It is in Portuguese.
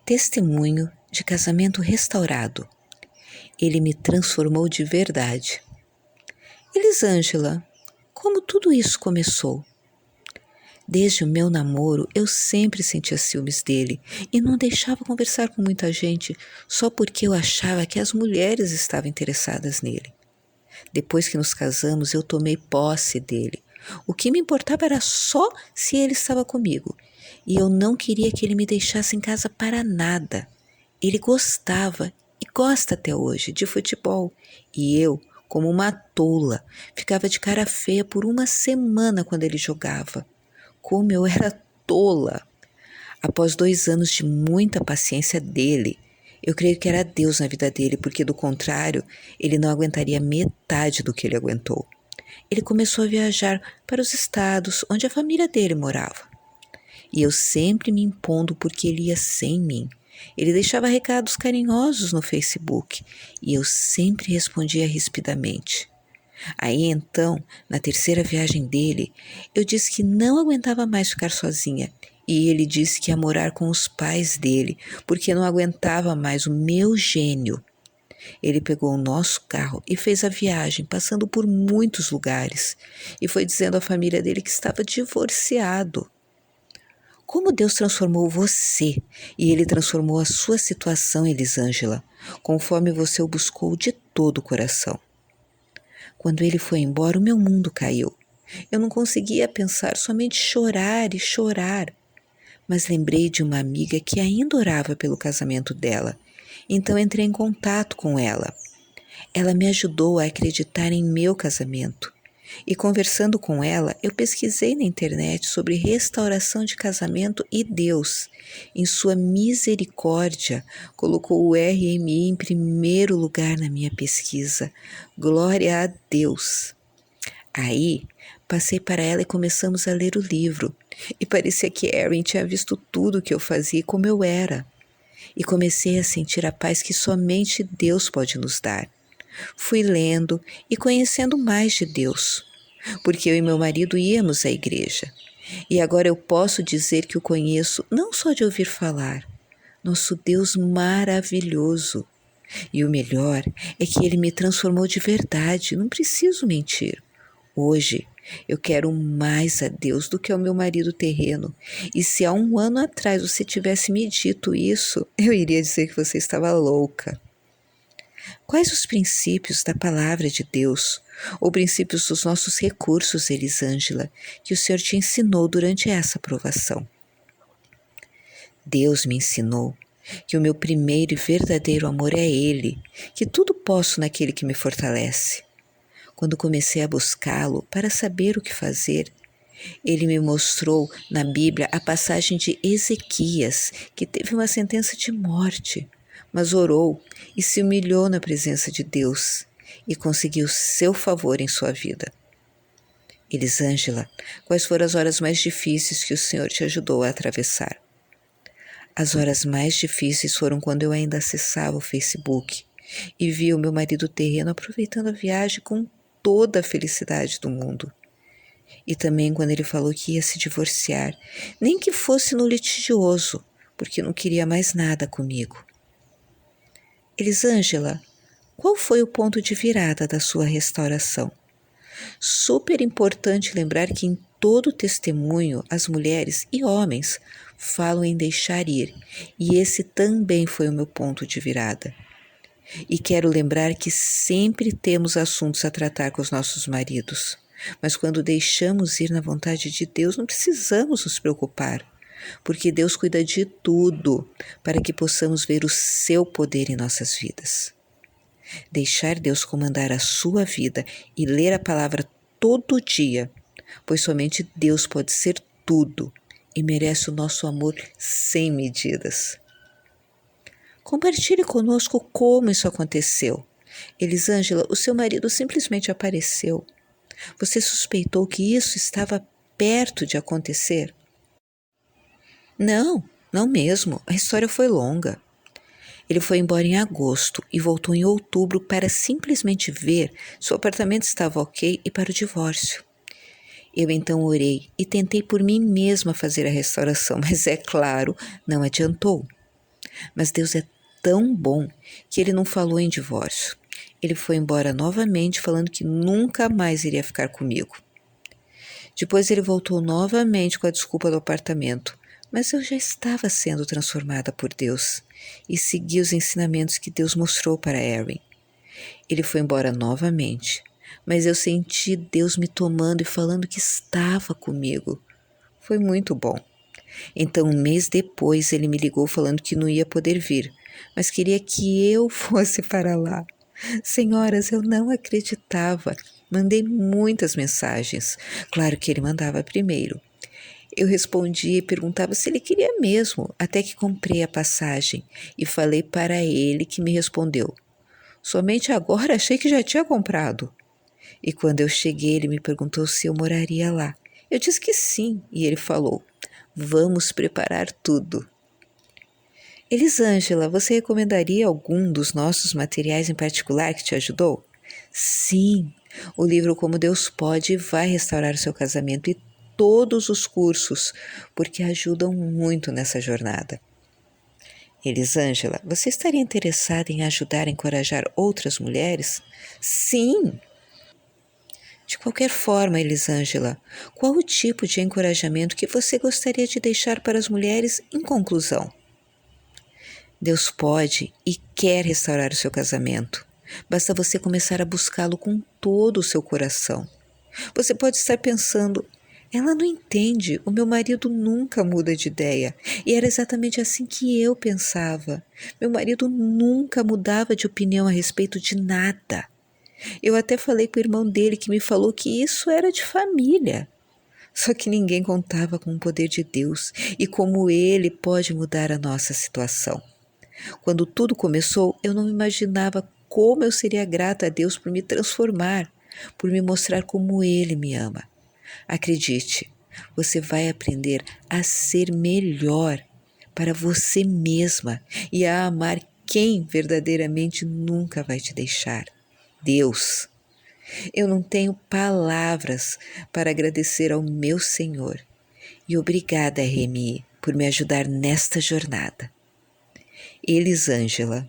Testemunho de casamento restaurado. Ele me transformou de verdade. Elisângela, como tudo isso começou? Desde o meu namoro, eu sempre sentia ciúmes dele e não deixava conversar com muita gente só porque eu achava que as mulheres estavam interessadas nele. Depois que nos casamos, eu tomei posse dele. O que me importava era só se ele estava comigo. E eu não queria que ele me deixasse em casa para nada. Ele gostava, e gosta até hoje, de futebol. E eu, como uma tola, ficava de cara feia por uma semana quando ele jogava. Como eu era tola! Após 2 anos de muita paciência dele, eu creio que era Deus na vida dele, porque do contrário, ele não aguentaria metade do que ele aguentou. Ele começou a viajar para os estados onde a família dele morava. E eu sempre me impondo porque ele ia sem mim. Ele deixava recados carinhosos no Facebook e eu sempre respondia rispidamente. Aí então, na terceira viagem dele, eu disse que não aguentava mais ficar sozinha e ele disse que ia morar com os pais dele porque não aguentava mais o meu gênio. Ele pegou o nosso carro e fez a viagem, passando por muitos lugares, e foi dizendo à família dele que estava divorciado. Como Deus transformou você e Ele transformou a sua situação, Elisângela, conforme você o buscou de todo o coração. Quando ele foi embora, o meu mundo caiu. Eu não conseguia pensar, somente chorar e chorar. Mas lembrei de uma amiga que ainda orava pelo casamento dela. Então entrei em contato com ela. Ela me ajudou a acreditar em meu casamento. E conversando com ela, eu pesquisei na internet sobre restauração de casamento e Deus, em sua misericórdia, colocou o RMI em primeiro lugar na minha pesquisa. Glória a Deus! Aí, passei para ela e começamos a ler o livro. E parecia que Erin tinha visto tudo o que eu fazia e como eu era. E comecei a sentir a paz que somente Deus pode nos dar. Fui lendo e conhecendo mais de Deus, porque eu e meu marido íamos à igreja. E agora eu posso dizer que o conheço não só de ouvir falar, nosso Deus maravilhoso. E o melhor é que Ele me transformou de verdade, não preciso mentir. Hoje eu quero mais a Deus do que ao meu marido terreno. E se há 1 ano atrás você tivesse me dito isso, eu iria dizer que você estava louca. Quais os princípios da palavra de Deus, ou princípios dos nossos recursos, Elisângela, que o Senhor te ensinou durante essa provação? Deus me ensinou que o meu primeiro e verdadeiro amor é Ele, que tudo posso naquele que me fortalece. Quando comecei a buscá-lo para saber o que fazer, Ele me mostrou na Bíblia a passagem de Ezequias, que teve uma sentença de morte, mas orou e se humilhou na presença de Deus e conseguiu seu favor em sua vida. Elisângela, quais foram as horas mais difíceis que o Senhor te ajudou a atravessar? As horas mais difíceis foram quando eu ainda acessava o Facebook e via o meu marido terreno aproveitando a viagem com toda a felicidade do mundo. E também quando ele falou que ia se divorciar, nem que fosse no litigioso, porque não queria mais nada comigo. Elisângela, qual foi o ponto de virada da sua restauração? Super importante lembrar que em todo testemunho as mulheres e homens falam em deixar ir, e esse também foi o meu ponto de virada. E quero lembrar que sempre temos assuntos a tratar com os nossos maridos, mas quando deixamos ir na vontade de Deus, não precisamos nos preocupar, porque Deus cuida de tudo para que possamos ver o seu poder em nossas vidas. Deixar Deus comandar a sua vida e ler a palavra todo dia, pois somente Deus pode ser tudo e merece o nosso amor sem medidas. Compartilhe conosco como isso aconteceu. Elisângela, o seu marido simplesmente apareceu. Você suspeitou que isso estava perto de acontecer? Não, não mesmo. A história foi longa. Ele foi embora em agosto e voltou em outubro para simplesmente ver se o apartamento estava ok e para o divórcio. Eu então orei e tentei por mim mesma fazer a restauração, mas é claro, não adiantou. Mas Deus é tão bom que ele não falou em divórcio. Ele foi embora novamente falando que nunca mais iria ficar comigo. Depois ele voltou novamente com a desculpa do apartamento, mas eu já estava sendo transformada por Deus e segui os ensinamentos que Deus mostrou para Erin. Ele foi embora novamente, mas eu senti Deus me tomando e falando que estava comigo. Foi muito bom. Então, um mês depois, ele me ligou falando que não ia poder vir, mas queria que eu fosse para lá. Senhoras, eu não acreditava. Mandei muitas mensagens. Claro que ele mandava primeiro. Eu respondia e perguntava se ele queria mesmo, até que comprei a passagem e falei para ele, que me respondeu: somente agora achei que já tinha comprado. E quando eu cheguei, ele me perguntou se eu moraria lá. Eu disse que sim, e ele falou: vamos preparar tudo. Elisângela, você recomendaria algum dos nossos materiais em particular que te ajudou? Sim, o livro Como Deus Pode vai restaurar o seu casamento e todos os cursos, porque ajudam muito nessa jornada. Elisângela, você estaria interessada em ajudar a encorajar outras mulheres? Sim! De qualquer forma, Elisângela, qual o tipo de encorajamento que você gostaria de deixar para as mulheres em conclusão? Deus pode e quer restaurar o seu casamento. Basta você começar a buscá-lo com todo o seu coração. Você pode estar pensando: ela não entende, o meu marido nunca muda de ideia. E era exatamente assim que eu pensava. Meu marido nunca mudava de opinião a respeito de nada. Eu até falei para o irmão dele, que me falou que isso era de família. Só que ninguém contava com o poder de Deus e como Ele pode mudar a nossa situação. Quando tudo começou, eu não imaginava como eu seria grata a Deus por me transformar, por me mostrar como Ele me ama. Acredite, você vai aprender a ser melhor para você mesma e a amar quem verdadeiramente nunca vai te deixar: Deus. Eu não tenho palavras para agradecer ao meu Senhor. E obrigada, RMI, por me ajudar nesta jornada. Elisângela.